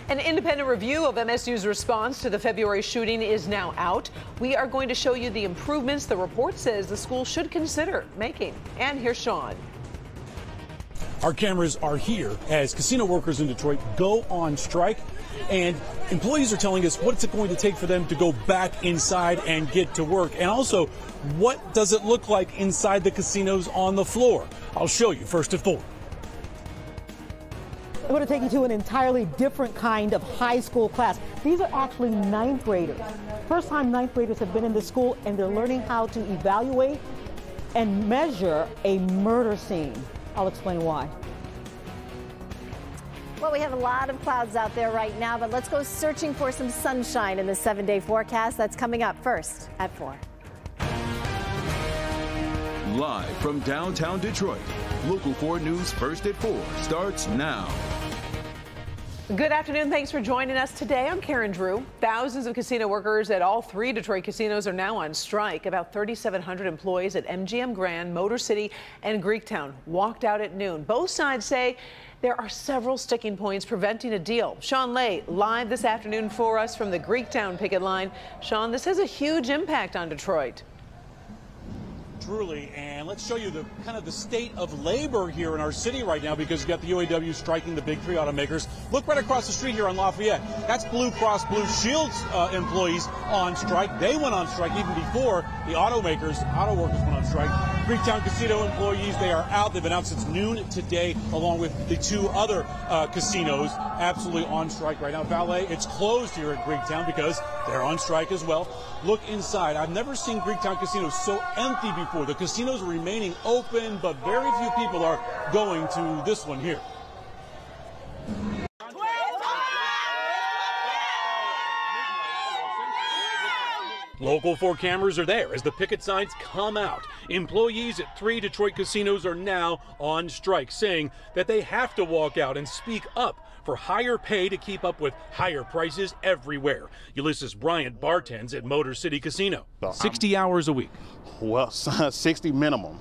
An independent review of MSU's response to the February shooting is now out. We are going to show you the improvements the report says the school should consider making. And here's Sean. Our cameras are here as casino workers in Detroit go on strike, and employees are telling us what's it going to take for them to go back inside and get to work, and also what does it look like inside the casinos on the floor. I'll show you first at 4. I'm going to take you to an entirely different kind of high school class. These are actually ninth graders. First time ninth graders have been in the school, and they're learning how to evaluate and measure a murder scene. I'll explain why. Well, we have a lot of clouds out there right now, but let's go searching for some sunshine in the 7-day forecast. That's coming up first at 4. Live from downtown Detroit, Local 4 News First at 4 starts now. Good afternoon. Thanks for joining us today. I'm Karen Drew. Thousands of casino workers at all 3 Detroit casinos are now on strike. About 3,700 employees at MGM Grand, Motor City, and Greektown walked out at noon. Both sides say there are several sticking points preventing a deal. Sean Lay live this afternoon for us from the Greektown picket line. Sean, this has a huge impact on Detroit. Truly, and let's show you the kind of the state of labor here in our city right now, because you've got the UAW striking the big 3 automakers. Look right across the street here on Lafayette. That's Blue Cross Blue Shield's employees on strike. They went on strike even before the auto workers went on strike. Greektown Casino employees, they are out. They've been out since noon today, along with the 2 other casinos absolutely on strike right now. Valet, it's closed here at Greektown because they're on strike as well. Look inside. I've never seen Greektown Casino so empty before. The casinos are remaining open, but very few people are going to this one here. Local 4 cameras are there as the picket signs come out. Employees at 3 Detroit casinos are now on strike, saying that they have to walk out and speak up for higher pay to keep up with higher prices everywhere. Ulysses Bryant bartends at Motor City Casino. 60 hours a week. Well, 60 minimum.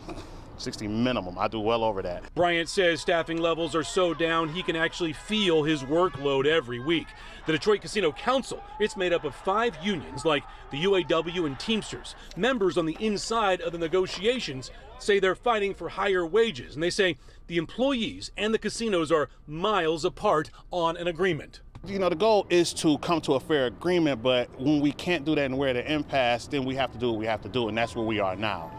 60 minimum. I do well over that. Bryant says staffing levels are so down he can actually feel his workload every week. The Detroit Casino Council, it's made up of 5 unions like the UAW and Teamsters. Members on the inside of the negotiations say they're fighting for higher wages, and they say the employees and the casinos are miles apart on an agreement. You know, the goal is to come to a fair agreement, but when we can't do that and we're at an impasse, then we have to do what we have to do, and that's where we are now.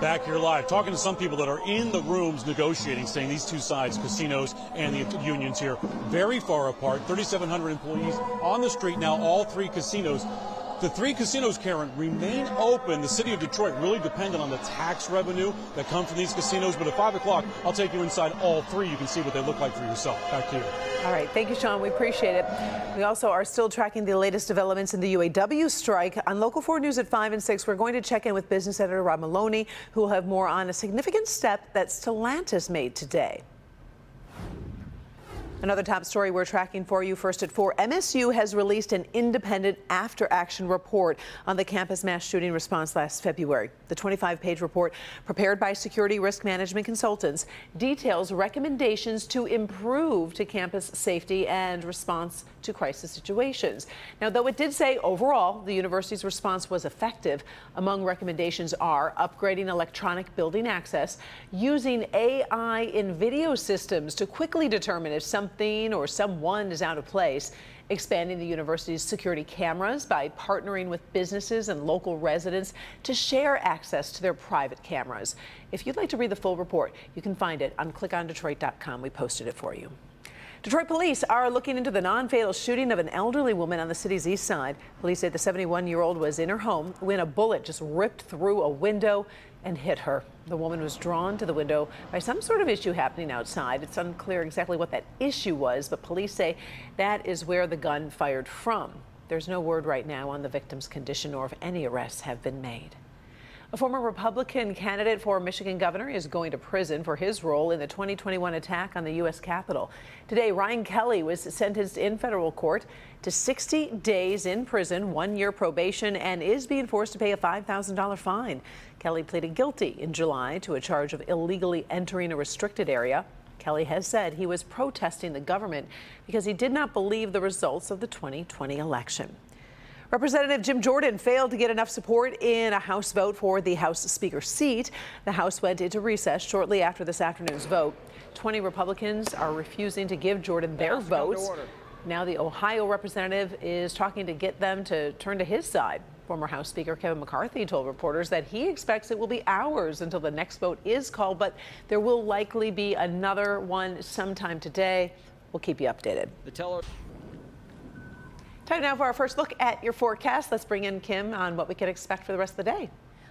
Back here live, talking to some people that are in the rooms negotiating, saying these 2 sides, casinos and the unions here, very far apart. 3,700 employees on the street now, all 3 casinos. The 3 casinos, Karen, remain open. The city of Detroit really dependent on the tax revenue that comes from these casinos. But at 5 o'clock, I'll take you inside all 3. You can see what they look like for yourself. Back to you. All right. Thank you, Sean. We appreciate it. We also are still tracking the latest developments in the UAW strike. On Local 4 News at 5 and 6, we're going to check in with business editor Rob Maloney, who will have more on a significant step that Stellantis made today. Another top story we're tracking for you first at 4. MSU has released an independent after-action report on the campus mass shooting response last February. The 25-page report, prepared by security risk management consultants, details recommendations to improve to campus safety and response to crisis situations. Now, though it did say overall the university's response was effective, among recommendations are upgrading electronic building access, using AI in video systems to quickly determine if something or someone is out of place, expanding the university's security cameras by partnering with businesses and local residents to share access to their private cameras. If you'd like to read the full report, you can find it on clickondetroit.com. We posted it for you. Detroit police are looking into the non-fatal shooting of an elderly woman on the city's east side. Police say the 71-year-old was in her home when a bullet just ripped through a window and hit her. The woman was drawn to the window by some sort of issue happening outside. It's unclear exactly what that issue was, but police say that is where the gun fired from. There's no word right now on the victim's condition or if any arrests have been made. A former Republican candidate for Michigan governor is going to prison for his role in the 2021 attack on the U.S. Capitol. Today, Ryan Kelly was sentenced in federal court to 60 days in prison, 1-year probation, and is being forced to pay a $5,000 fine. Kelly pleaded guilty in July to a charge of illegally entering a restricted area. Kelly has said he was protesting the government because he did not believe the results of the 2020 election. Representative Jim Jordan failed to get enough support in a House vote for the House Speaker seat. The House went into recess shortly after this afternoon's vote. 20 Republicans are refusing to give Jordan their votes. Now the Ohio representative is talking to get them to turn to his side. Former House Speaker Kevin McCarthy told reporters that he expects it will be hours until the next vote is called, but there will likely be another one sometime today. We'll keep you updated. Time now for our first look at your forecast. Let's bring in Kim on what we can expect for the rest of the day.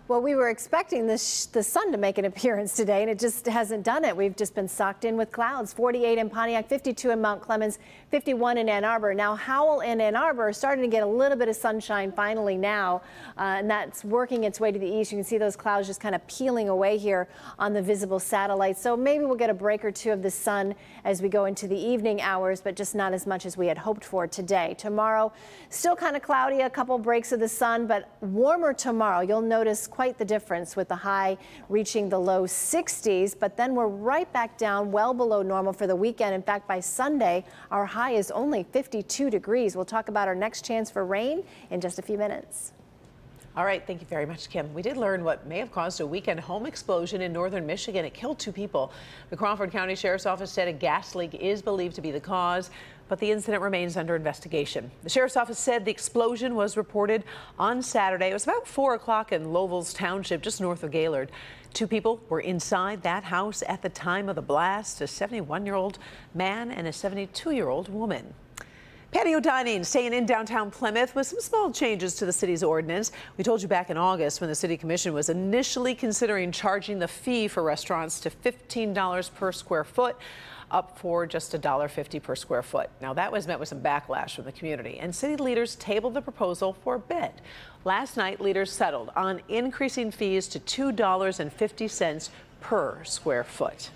Well, we were expecting the sun to make an appearance today, and it just hasn't done it. We've just been socked in with clouds. 48 in Pontiac, 52 in Mount Clemens, 51 in Ann Arbor. Now, Howell and Ann Arbor are starting to get a little bit of sunshine finally now, and that's working its way to the east. You can see those clouds just kind of peeling away here on the visible satellite. So maybe we'll get a break or two of the sun as we go into the evening hours, but just not as much as we had hoped for today. Tomorrow, still kind of cloudy, a couple breaks of the sun, but warmer tomorrow. You'll notice quite the difference with the high reaching the low 60s, but then we're right back down well below normal for the weekend. In fact, by Sunday, our high is only 52 degrees. We'll talk about our next chance for rain in just a few minutes. All right, thank you very much, Kim. We did learn what may have caused a weekend home explosion in northern Michigan. It killed 2 people. The Crawford County Sheriff's Office said a gas leak is believed to be the cause, but the incident remains under investigation. The Sheriff's Office said the explosion was reported on Saturday. It was about 4 o'clock in Lowell's Township, just north of Gaylord. 2 people were inside that house at the time of the blast, a 71-year-old man and a 72-year-old woman. Patio dining staying in downtown Plymouth with some small changes to the city's ordinance. We told you back in August when the City Commission was initially considering charging the fee for restaurants to $15 per square foot, up for just $1.50 per square foot. Now that was met with some backlash from the community, and city leaders tabled the proposal for a bid. Last night, leaders settled on increasing fees to $2.50 per square foot.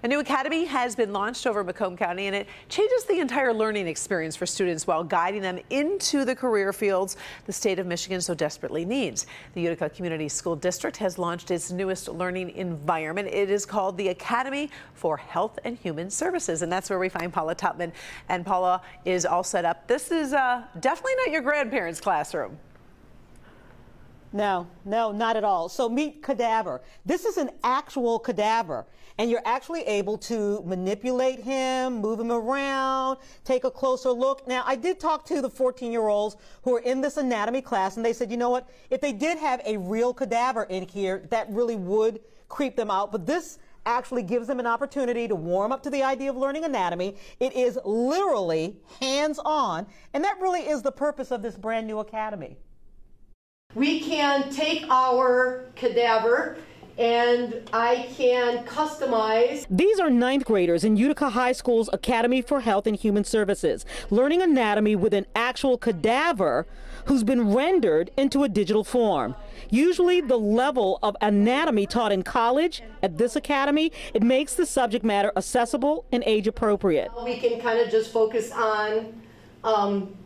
A new academy has been launched over Macomb County, and it changes the entire learning experience for students while guiding them into the career fields the state of Michigan so desperately needs. The Utica Community School District has launched its newest learning environment. It is called the Academy for Health and Human Services, and that's where we find Paula Tutman. And Paula is all set up. This is definitely not your grandparents' classroom. No, not at all. So meet cadaver. This is an actual cadaver, and you're actually able to manipulate him, move him around, take a closer look. Now, I did talk to the 14-year-olds who are in this anatomy class, and they said, you know what, if they did have a real cadaver in here, that really would creep them out. But this actually gives them an opportunity to warm up to the idea of learning anatomy. It is literally hands-on, and that really is the purpose of this brand new academy. We can take our cadaver and I can customize. These are 9th graders in Utica High School's Academy for Health and Human Services, learning anatomy with an actual cadaver who's been rendered into a digital form. Usually the level of anatomy taught in college, at this academy, it makes the subject matter accessible and age appropriate. We can kind of just focus on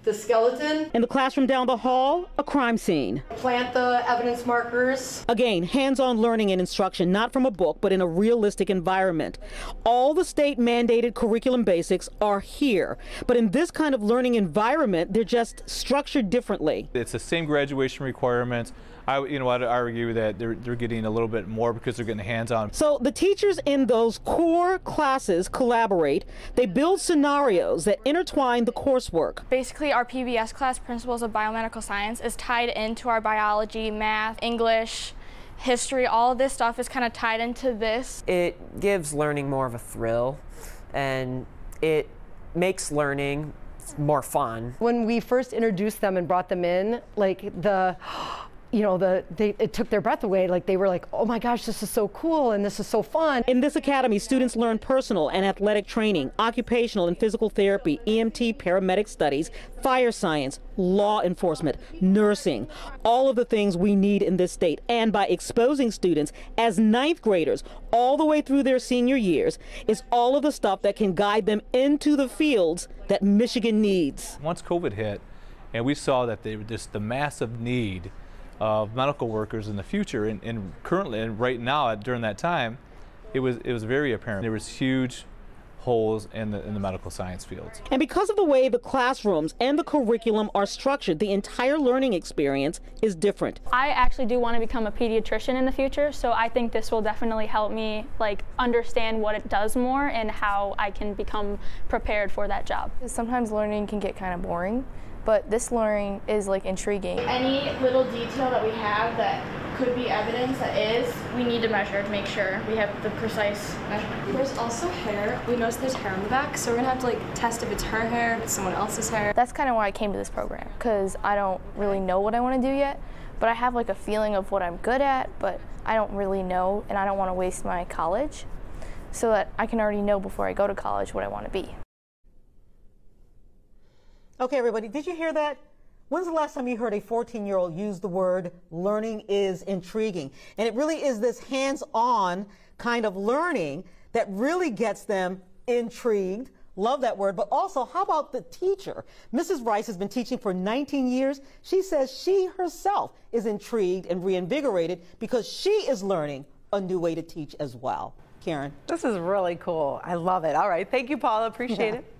the skeleton. In the classroom down the hall, a crime scene. Plant the evidence markers. Again, hands-on learning and instruction, not from a book, but in a realistic environment. All the state mandated curriculum basics are here, but in this kind of learning environment, they're just structured differently. It's the same graduation requirements. I argue that they're getting a little bit more because they're getting hands-on. So the teachers in those core classes collaborate. They build scenarios that intertwine the coursework. Basically, our PBS class, Principles of Biomedical Science, is tied into our biology, math, English, history. All of this stuff is kind of tied into this. It gives learning more of a thrill, and it makes learning more fun. When we first introduced them and brought them in, like it took their breath away. Like they were like, oh my gosh, this is so cool and this is so fun. In this academy, students learn personal and athletic training, occupational and physical therapy, EMT, paramedic studies, fire science, law enforcement, nursing, all of the things we need in this state. And by exposing students as 9th graders all the way through their senior years is all of the stuff that can guide them into the fields that Michigan needs. Once COVID hit and we saw that the massive need of medical workers in the future, and currently and right now during that time, it was very apparent. There was huge holes in the medical science fields. And because of the way the classrooms and the curriculum are structured, the entire learning experience is different. I actually do want to become a pediatrician in the future, so I think this will definitely help me understand what it does more and how I can become prepared for that job. Sometimes learning can get kind of boring, but this learning is intriguing. Any little detail that we have that could be evidence that is, we need to measure to make sure we have the precise measurement. There's also hair. We noticed there's hair on the back, so we're gonna have to test if it's her hair, if it's someone else's hair. That's kind of why I came to this program, because I don't really know what I want to do yet, but I have a feeling of what I'm good at, but I don't really know, and I don't want to waste my college, so that I can already know before I go to college what I want to be. Okay, everybody, did you hear that? When's the last time you heard a 14-year-old use the word learning is intriguing? And it really is this hands-on kind of learning that really gets them intrigued. Love that word. But also, how about the teacher? Mrs. Rice has been teaching for 19 years. She says she herself is intrigued and reinvigorated because she is learning a new way to teach as well. Karen. This is really cool. I love it. All right. Thank you, Paula. Appreciate it.